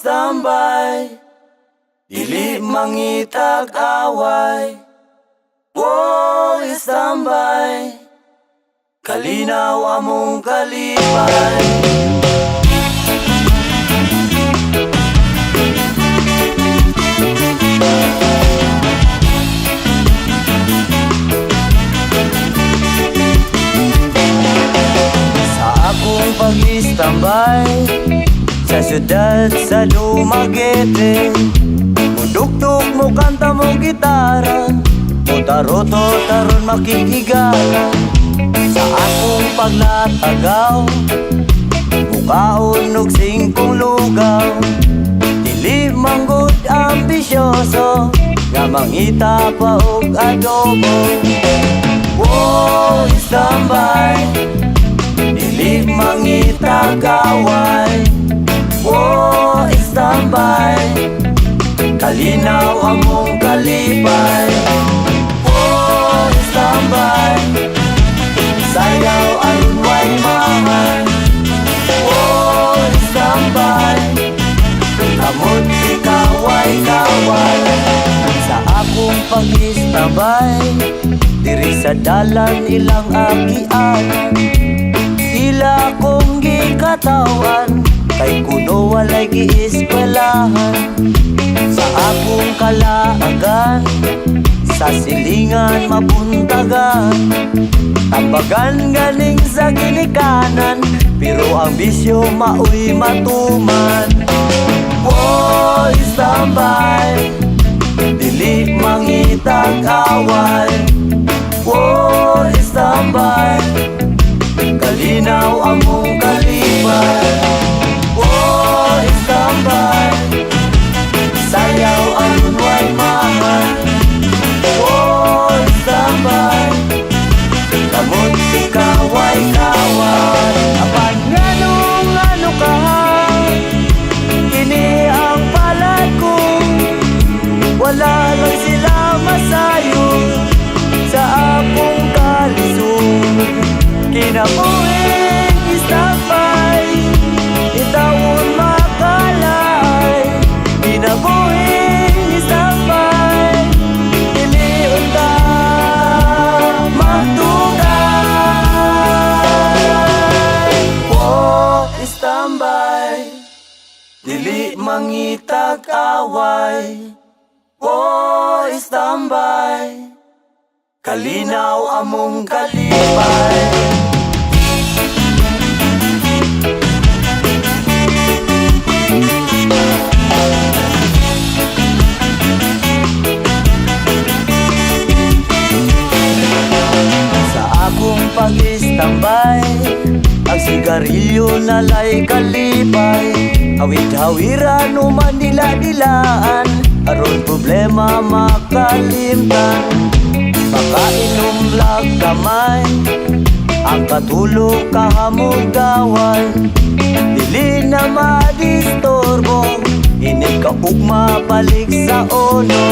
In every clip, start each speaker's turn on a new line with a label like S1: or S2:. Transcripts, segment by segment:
S1: standby, dili mangitag away. Standby, kalinaw among kalipay. Sa akong pag-standby sa syudad sa Dumaguete, mudugtog mo, kanta mo gitara, mutaroto taron makikigala. Sa akong paglatagaw, mukaon og singkong lugaw, dili manggod ambisyoso, nga mangita pa og adobo. Standby, dili mangita gaway. Standby, kalinaw among kalipay. Standby, sayaw aron way mahal. Standby, kamot ikaway kawal. Sa akong pag-standby, diri sa dalan ilang agian, ila kong gikatawan, kay kuno walay gieskwelahan. Sa akong kalaagan, sa silingan mabuntagan, tambagan ganing sa ginikanan, pero ang bisyo maoy matuman. Standby, dili mangitag away. Standby, kalinaw among kalipay. Standby, sayaw aron way mahal. Standby, kamot ikaway kawal. Apan nganong ano ka, kini ang palad ko, wala lang sila masayo sa akong kalisod. Kinabuhing standby, itawon makalay. Kinabuhing standby, iliyon ta matugay. Standby, dili mangitag away. Standby, kalinaw among kalipay. Sa akong pag-standby, ang sigarilyo nalay kalipay. Hawid-hawiran o manila-dilaan, aron problema makalimtan. Makainom lag kamay, ang katulog kahamog gaway. Dili na madistorbo, hindi ka ugma balik sa ono.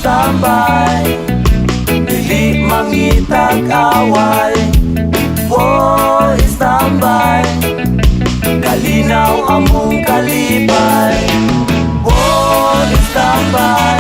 S1: Standby, dili mangitag away. Standby, kalinaw among kalipay. Standby,